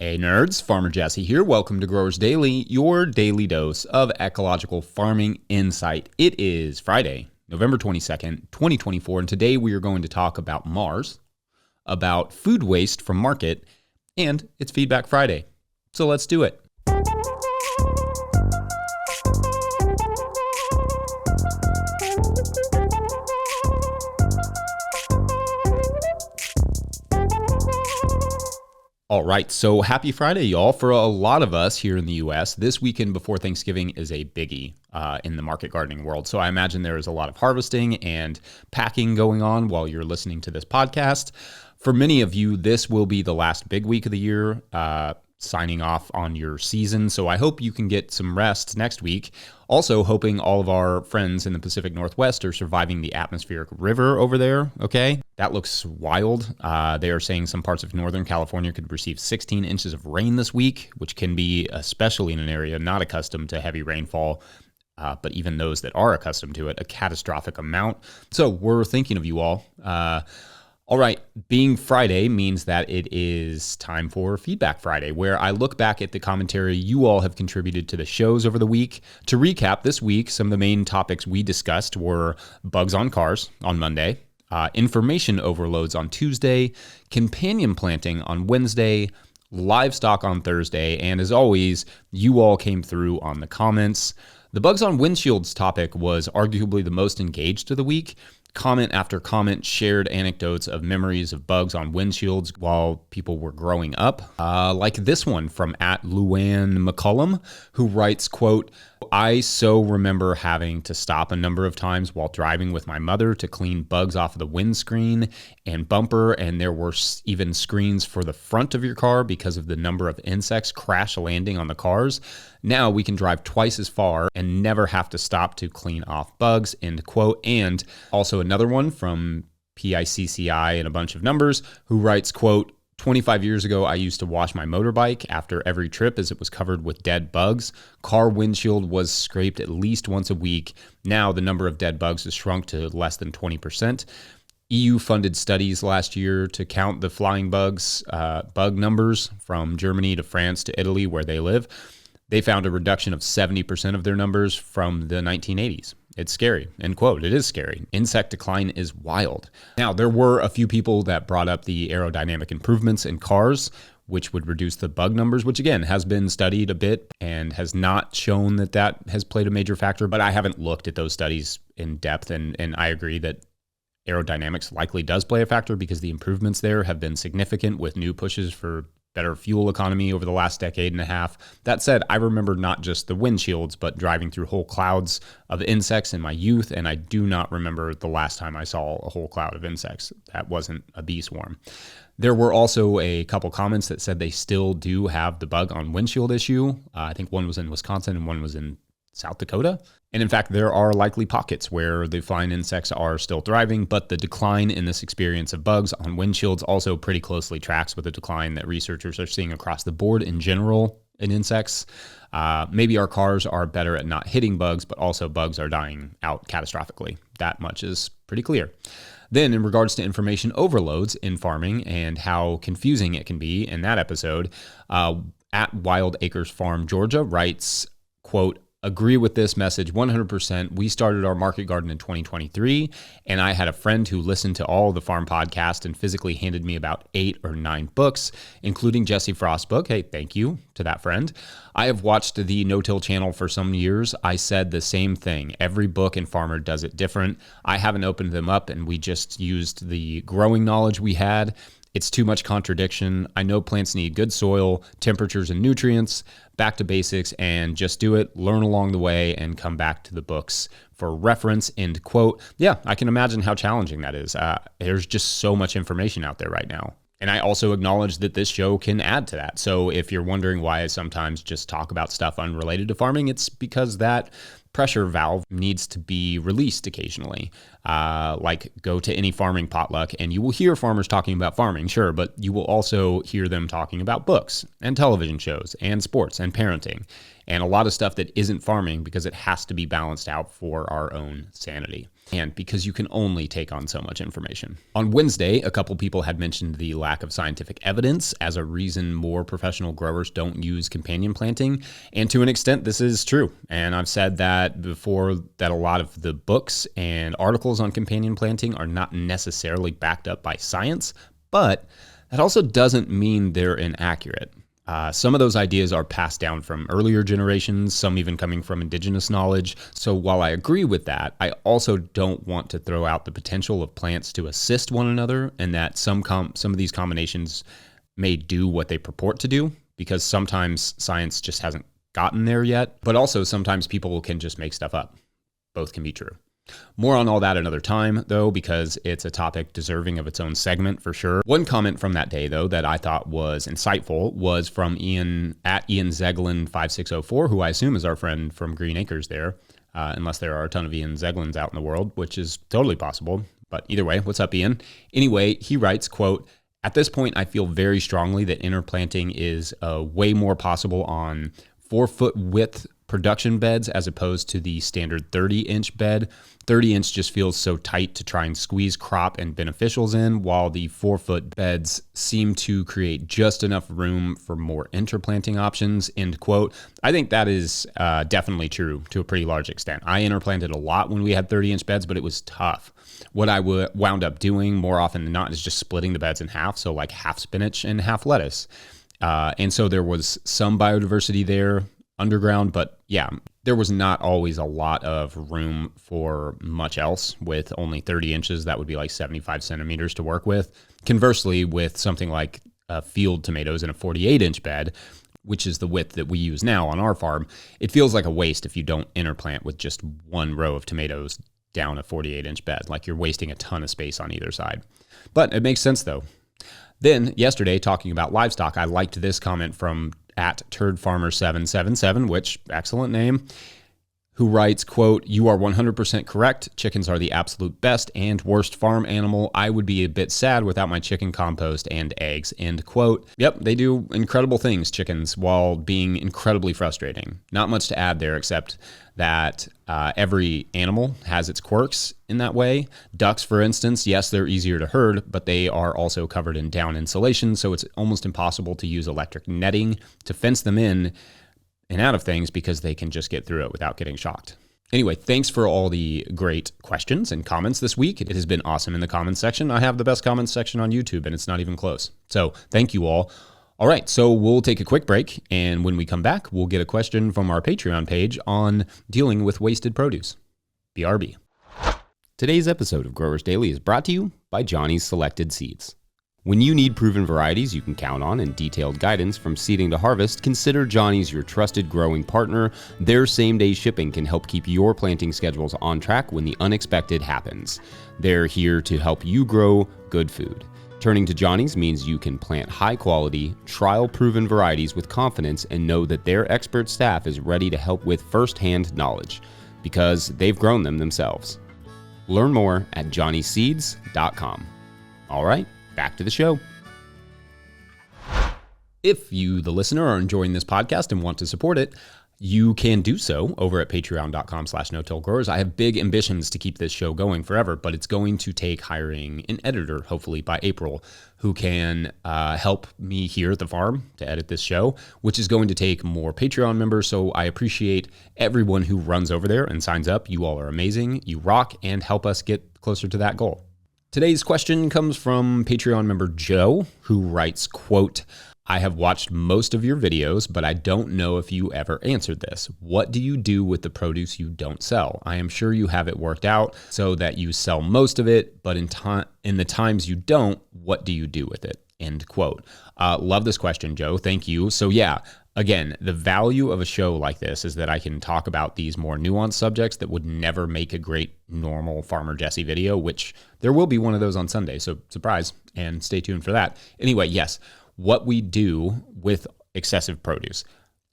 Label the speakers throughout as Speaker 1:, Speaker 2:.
Speaker 1: Hey nerds, Farmer Jesse here. Welcome to Growers Daily, your daily dose of ecological farming insight. It is Friday, November 22nd, 2024, and today we are going to talk about Mars, about food waste from market, and it's Feedback Friday. So let's do it. All right, so happy Friday, y'all. For a lot of us here in the U.S., this weekend before Thanksgiving is a biggie in the market gardening world. So I imagine there is a lot of harvesting and packing going on while you're listening to this podcast. For many of you, this will be the last big week of the year, signing off on your season. So I hope you can get some rest next week. Also hoping all of our friends in the Pacific Northwest are surviving the atmospheric river over there, okay? That looks wild. They are saying some parts of Northern California could receive 16 inches of rain this week, which can be, especially in an area not accustomed to heavy rainfall, but even those that are accustomed to it, a catastrophic amount. So we're thinking of you all. All right, being Friday means that it is time for Feedback Friday, where I look back at the commentary you all have contributed to the shows over the week. To recap, this week, some of the main topics we discussed were bugs on cars on Monday, information overloads on Tuesday, companion planting on Wednesday, livestock on Thursday, and as always, you all came through on the comments. The bugs on windshields topic was arguably the most engaged of the week. Comment after comment shared anecdotes of memories of bugs on windshields while people were growing up. Like this one from @Luann McCullum, who writes, quote, I so remember having to stop a number of times while driving with my mother to clean bugs off of the windscreen and bumper, and there were even screens for the front of your car because of the number of insects crash landing on the cars. Now we can drive twice as far and never have to stop to clean off bugs, end quote. And also another one from PICCI and a bunch of numbers who writes, quote, 25 years ago, I used to wash my motorbike after every trip as it was covered with dead bugs. Car windshield was scraped at least once a week. Now the number of dead bugs has shrunk to less than 20%. EU funded studies last year to count the flying bugs, bug numbers from Germany to France to Italy where they live. They found a reduction of 70% of their numbers from the 1980s. It's scary, end quote. It is scary. Insect decline is wild. Now, there were a few people that brought up the aerodynamic improvements in cars, which would reduce the bug numbers, which again has been studied a bit and has not shown that that has played a major factor, but I haven't looked at those studies in depth, and I agree that aerodynamics likely does play a factor because the improvements there have been significant with new pushes for better fuel economy over the last decade and a half. That said, I remember not just the windshields, but driving through whole clouds of insects in my youth, and I do not remember the last time I saw a whole cloud of insects. That wasn't a bee swarm. There were also a couple comments that said they still do have the bug on windshield issue. I think one was in Wisconsin and one was in South Dakota. And in fact, there are likely pockets where the flying insects are still thriving, but the decline in this experience of bugs on windshields also pretty closely tracks with the decline that researchers are seeing across the board in general in insects. Maybe our cars are better at not hitting bugs, but also bugs are dying out catastrophically. That much is pretty clear. Then in regards to information overloads in farming and how confusing it can be in that episode, @Wild Acres Farm Georgia writes, quote, agree with this message 100%. We started our market garden in 2023, and I had a friend who listened to all the farm podcast and physically handed me about 8 or 9 books, including Jesse Frost's book. Hey, thank you to that friend. I have watched the No-Till channel for some years. I said the same thing. Every book and farmer does it different. I haven't opened them up, and we just used the growing knowledge we had. It's too much contradiction. I know plants need good soil, temperatures, and nutrients. Back to basics and just do it, learn along the way, and come back to the books for reference, end quote. Yeah, I can imagine how challenging that is. There's just so much information out there right now. And I also acknowledge that this show can add to that. So if you're wondering why I sometimes just talk about stuff unrelated to farming, it's because that pressure valve needs to be released occasionally. Like go to any farming potluck and you will hear farmers talking about farming, sure, but you will also hear them talking about books and television shows and sports and parenting and a lot of stuff that isn't farming because it has to be balanced out for our own sanity. and because you can only take on so much information. On Wednesday, a couple people had mentioned the lack of scientific evidence as a reason more professional growers don't use companion planting. And to an extent, this is true. And I've said that before, that a lot of the books and articles on companion planting are not necessarily backed up by science, but that also doesn't mean they're inaccurate. Some of those ideas are passed down from earlier generations, some even coming from indigenous knowledge. So while I agree with that, I also don't want to throw out the potential of plants to assist one another, and that some of these combinations may do what they purport to do, because sometimes science just hasn't gotten there yet. But also sometimes people can just make stuff up. Both can be true. More on all that another time, though, because it's a topic deserving of its own segment for sure. One comment from that day, though, that I thought was insightful was from Ian at Ian Zeglin 5604, who I assume is our friend from Green Acres there, unless there are a ton of Ian Zeglins out in the world, which is totally possible. But either way, what's up, Ian? Anyway, he writes, quote, "At this point, I feel very strongly that interplanting is way more possible on 4-foot width production beds as opposed to the standard 30-inch bed. 30-inch just feels so tight to try and squeeze crop and beneficials in, while the 4-foot beds seem to create just enough room for more interplanting options," end quote. I think that is definitely true to a pretty large extent. I interplanted a lot when we had 30-inch beds, but it was tough. What I wound up doing more often than not is just splitting the beds in half, so like half spinach and half lettuce. And so there was some biodiversity there underground, but yeah, there was not always a lot of room for much else with only 30 inches. That would be like 75 centimeters to work with. Conversely, with something like field tomatoes in a 48-inch bed, which is the width that we use now on our farm, it feels like a waste if you don't interplant with just one row of tomatoes down a 48-inch bed. Like you're wasting a ton of space on either side. But it makes sense though. Then yesterday, talking about livestock, I liked this comment from at TurdFarmer777, which, excellent name, who writes, quote, "You are 100% correct. Chickens are the absolute best and worst farm animal. I would be a bit sad without my chicken compost and eggs," end quote. Yep, they do incredible things, chickens, while being incredibly frustrating. Not much to add there, except that every animal has its quirks in that way. Ducks, for instance, yes, they're easier to herd, but they are also covered in down insulation, so it's almost impossible to use electric netting to fence them in and out of things because they can just get through it without getting shocked. Anyway, thanks for all the great questions and comments this week. It has been awesome in the comments section. I have the best comments section on YouTube, and it's not even close. So thank you all. All right, so we'll take a quick break, and when we come back, we'll get a question from our Patreon page on dealing with wasted produce. BRB. Today's episode of Growers Daily is brought to you by Johnny's Selected Seeds. When you need proven varieties you can count on and detailed guidance from seeding to harvest, consider Johnny's your trusted growing partner. Their same-day shipping can help keep your planting schedules on track when the unexpected happens. They're here to help you grow good food. Turning to Johnny's means you can plant high-quality, trial-proven varieties with confidence and know that their expert staff is ready to help with first-hand knowledge, because they've grown them themselves. Learn more at johnnyseeds.com. All right, back to the show. If you, the listener, are enjoying this podcast and want to support it, you can do so over at patreon.com/no-till-growers. I have big ambitions to keep this show going forever, but it's going to take hiring an editor, hopefully by April, who can help me here at the farm to edit this show, which is going to take more Patreon members. So I appreciate everyone who runs over there and signs up. You all are amazing. You rock and help us get closer to that goal. Today's question comes from Patreon member Joe, who writes, quote, "I have watched most of your videos, but I don't know if you ever answered this. What do you do with the produce you don't sell? I am sure you have it worked out so that you sell most of it, but in the times you don't, what do you do with it?" End quote. Love this question, Joe. Thank you. So yeah, again, the value of a show like this is that I can talk about these more nuanced subjects that would never make a great normal Farmer Jesse video, which there will be one of those on Sunday. So surprise, and stay tuned for that. Anyway, yes. What we do with excessive produce.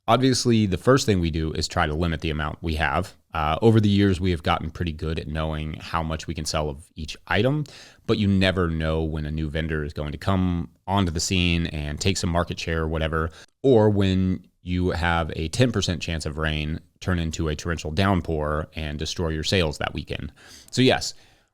Speaker 1: Obviously, the first thing we do is try to limit the amount we have. Over the years, we have gotten pretty good at knowing how much we can sell of each item, but you never know when a new vendor is going to come onto the scene and take some market share or whatever, or when you have a 10% chance of rain turn into a torrential downpour and destroy your sales that weekend. So yes,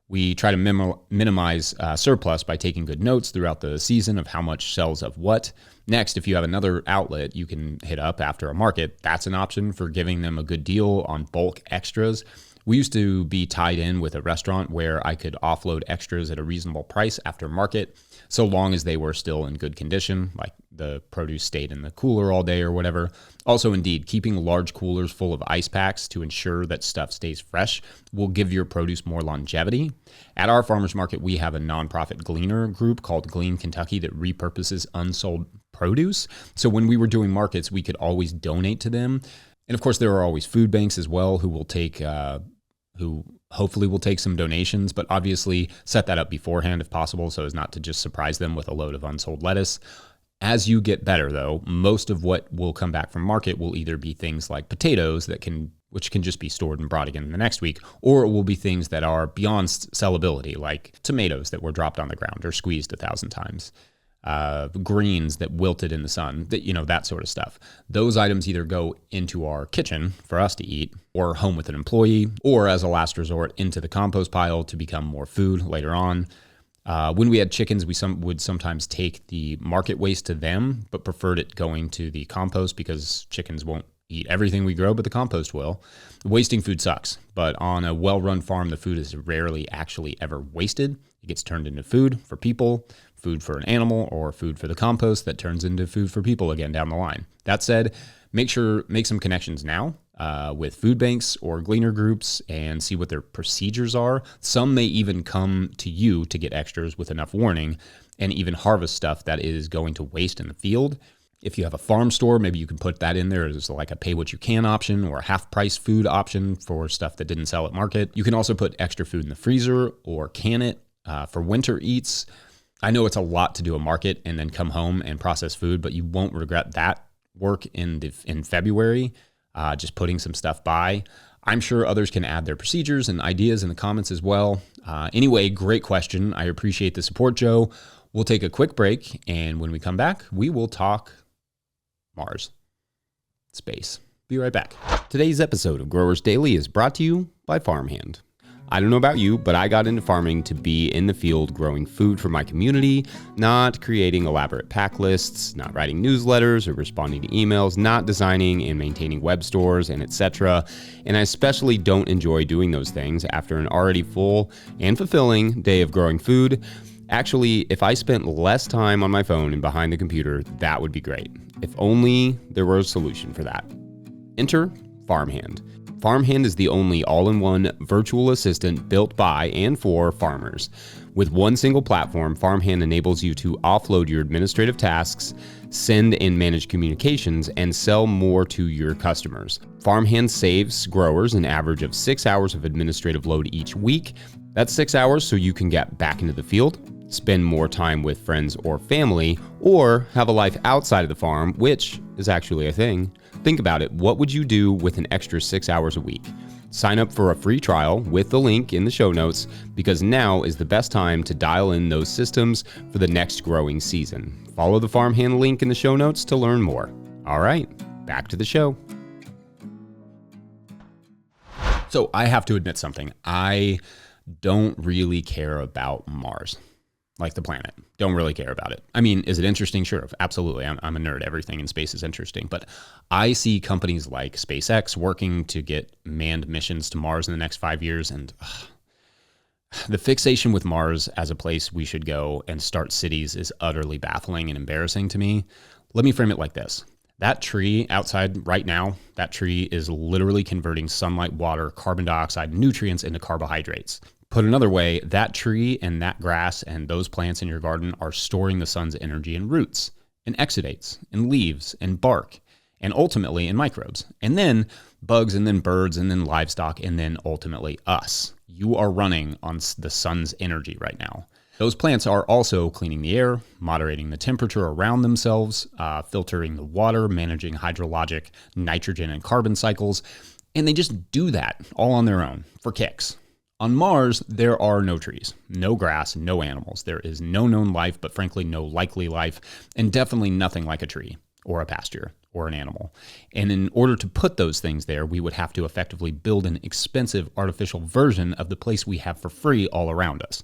Speaker 1: we try to minimize surplus by taking good notes throughout the season of how much sells of what. Next, if you have another outlet you can hit up after a market, that's an option for giving them a good deal on bulk extras. We used to be tied in with a restaurant where I could offload extras at a reasonable price after market, so long as they were still in good condition, like the produce stayed in the cooler all day or whatever. Also, indeed, keeping large coolers full of ice packs to ensure that stuff stays fresh will give your produce more longevity. At our farmers market, we have a nonprofit gleaner group called Glean Kentucky that repurposes unsold produce. So when we were doing markets, we could always donate to them. And of course, there are always food banks as well who will take who hopefully will take some donations, but obviously set that up beforehand if possible so as not to just surprise them with a load of unsold lettuce. As you get better, though, most of what will come back from market will either be things like potatoes which can just be stored and brought again the next week, or it will be things that are beyond sellability, like tomatoes that were dropped on the ground or squeezed 1,000 times. Greens that wilted in the sun, that sort of stuff. Those items either go into our kitchen for us to eat, or home with an employee, or as a last resort into the compost pile to become more food later on. When we had chickens, we would sometimes take the market waste to them, but preferred it going to the compost because chickens won't eat everything we grow, but the compost will. Wasting food sucks, but on a well-run farm, the food is rarely actually ever wasted. It gets turned into food for people, food for an animal, or food for the compost that turns into food for people again down the line. That said, make some connections now with food banks or gleaner groups and see what their procedures are. Some may even come to you to get extras with enough warning and even harvest stuff that is going to waste in the field. If you have a farm store, maybe you can put that in there as like a pay what you can option or a half price food option for stuff that didn't sell at market. You can also put extra food in the freezer or can it for winter eats. I know it's a lot to do a market and then come home and process food, but you won't regret that work in February, just putting some stuff by. I'm sure others can add their procedures and ideas in the comments as well. Anyway, great question. I appreciate the support, Joe. We'll take a quick break, and when we come back, we will talk Mars. Space. Be right back. Today's episode of Growers Daily is brought to you by Farmhand. I don't know about you, but I got into farming to be in the field growing food for my community, not creating elaborate pack lists, not writing newsletters or responding to emails, not designing and maintaining web stores, and etc. And I especially don't enjoy doing those things after an already full and fulfilling day of growing food. Actually, if I spent less time on my phone and behind the computer, that would be great. If only there were a solution for that. Enter Farmhand. Farmhand is the only all-in-one virtual assistant built by and for farmers. With one single platform, Farmhand enables you to offload your administrative tasks, send and manage communications, and sell more to your customers. Farmhand saves growers an average of 6 hours of administrative load each week. That's 6 hours so you can get back into the field, spend more time with friends or family, or have a life outside of the farm, which is actually a thing. Think about it. What would you do with an extra 6 hours a week? Sign up for a free trial with the link in the show notes because now is the best time to dial in those systems for the next growing season. Follow the Farmhand link in the show notes to learn more. All right, back to the show. So I have to admit something. I don't really care about Mars. Like the planet. Don't really care about it. I mean, is it interesting? Sure, absolutely. I'm a nerd. Everything in space is interesting. But I see companies like SpaceX working to get manned missions to Mars in the next 5 years. And the fixation with Mars as a place we should go and start cities is utterly baffling and embarrassing to me. Let me frame it like this. That tree outside right now, that tree is literally converting sunlight, water, carbon dioxide, nutrients into carbohydrates. Put another way, that tree and that grass and those plants in your garden are storing the sun's energy in roots, in exudates, in leaves, and bark, and ultimately in microbes. And then bugs, and then birds, and then livestock, and then ultimately us. You are running on the sun's energy right now. Those plants are also cleaning the air, moderating the temperature around themselves, filtering the water, managing hydrologic nitrogen and carbon cycles, and they just do that all on their own for kicks. On Mars, there are no trees, no grass, no animals. There is no known life, but frankly, no likely life, and definitely nothing like a tree. or a pasture or an animal. And in order to put those things there, we would have to effectively build an expensive artificial version of the place we have for free all around us.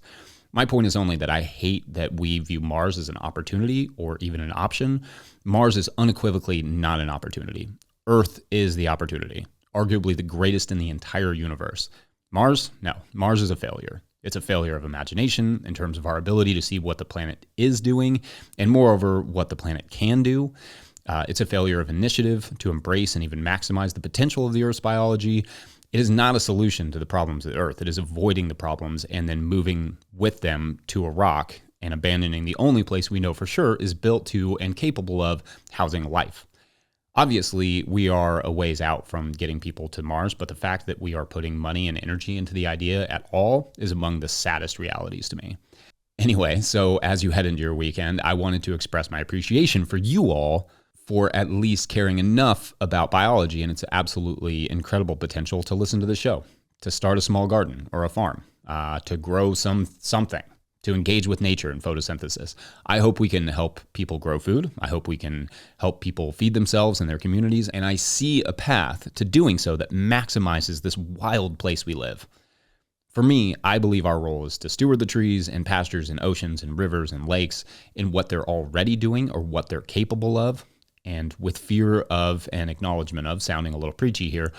Speaker 1: My point is only that I hate that we view Mars as an opportunity or even an option. Mars is unequivocally not an opportunity. Earth is the opportunity, arguably the greatest in the entire universe. Mars? No. Mars is a failure. It's a failure of imagination in terms of our ability to see what the planet is doing and, moreover, what the planet can do. It's a failure of initiative to embrace and even maximize the potential of the Earth's biology. It is not a solution to the problems of Earth. It is avoiding the problems and then moving with them to a rock and abandoning the only place we know for sure is built to and capable of housing life. Obviously, we are a ways out from getting people to Mars, but the fact that we are putting money and energy into the idea at all is among the saddest realities to me. Anyway, so as you head into your weekend, I wanted to express my appreciation for you all for at least caring enough about biology and its absolutely incredible potential to listen to the show, to start a small garden or a farm, to grow something, to engage with nature and photosynthesis. I hope we can help people grow food. I hope we can help people feed themselves and their communities. And I see a path to doing so that maximizes this wild place we live. For me, I believe our role is to steward the trees and pastures and oceans and rivers and lakes in what they're already doing or what they're capable of. And with fear of and acknowledgement of, sounding a little preachy here,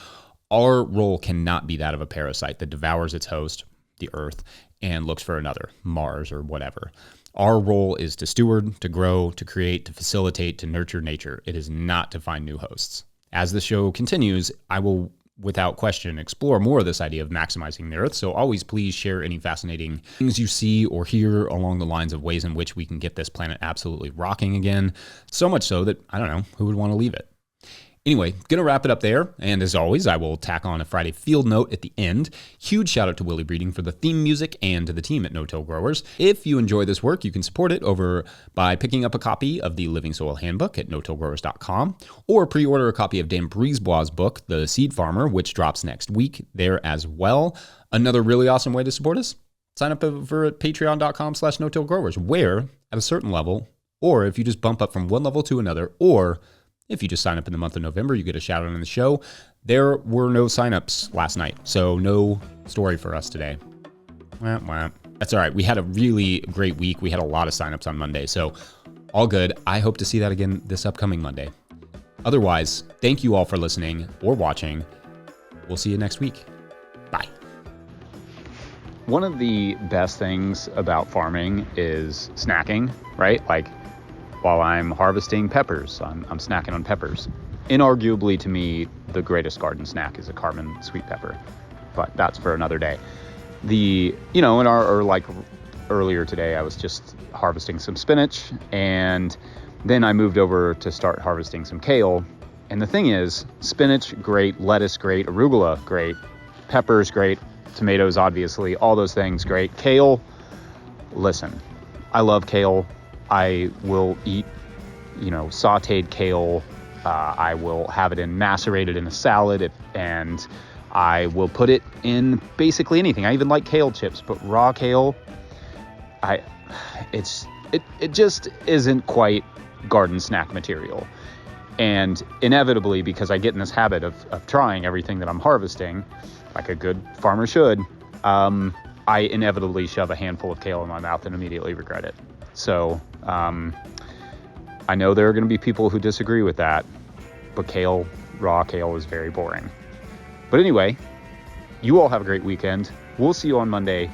Speaker 1: our role cannot be that of a parasite that devours its host, the Earth, and looks for another, Mars or whatever. Our role is to steward, to grow, to create, to facilitate, to nurture nature. It is not to find new hosts. As the show continues, I will, without question, explore more of this idea of maximizing the Earth. So always please share any fascinating things you see or hear along the lines of ways in which we can get this planet absolutely rocking again. So much so that, I don't know, who would want to leave it? Anyway, gonna wrap it up there. And as always, I will tack on a Friday field note at the end. Huge shout out to Willie Breeding for the theme music and to the team at No-Till Growers. If you enjoy this work, you can support it over by picking up a copy of the Living Soil Handbook at notillgrowers.com or pre-order a copy of Dan Brisebois' book, The Seed Farmer, which drops next week there as well. Another really awesome way to support us, sign up over at patreon.com/no-tillgrowers, where at a certain level, or if you just bump up from one level to another, or if you just sign up in the month of November, you get a shout out on the show. There were no signups last night, so no story for us today. Wah, wah. That's all right. We had a really great week. We had a lot of signups on Monday, so all good. I hope to see that again this upcoming Monday. Otherwise, thank you all for listening or watching. We'll see you next week. Bye. One of the best things about farming is snacking, right? Like, while I'm harvesting peppers, I'm snacking on peppers. Inarguably, to me, the greatest garden snack is a Carmen sweet pepper, but that's for another day. Earlier today, I was just harvesting some spinach, and then I moved over to start harvesting some kale. And the thing is, spinach, great, lettuce, great, arugula, great, peppers, great, tomatoes, obviously, all those things, great. Kale, listen, I love kale. I will eat, sauteed kale. I will have it macerated in a salad, and I will put it in basically anything. I even like kale chips, but raw kale, it just isn't quite garden snack material. And inevitably, because I get in this habit of trying everything that I'm harvesting, like a good farmer should, I inevitably shove a handful of kale in my mouth and immediately regret it. So I know there are going to be people who disagree with that, but raw kale is very boring. But anyway, you all have a great weekend. We'll see you on Monday.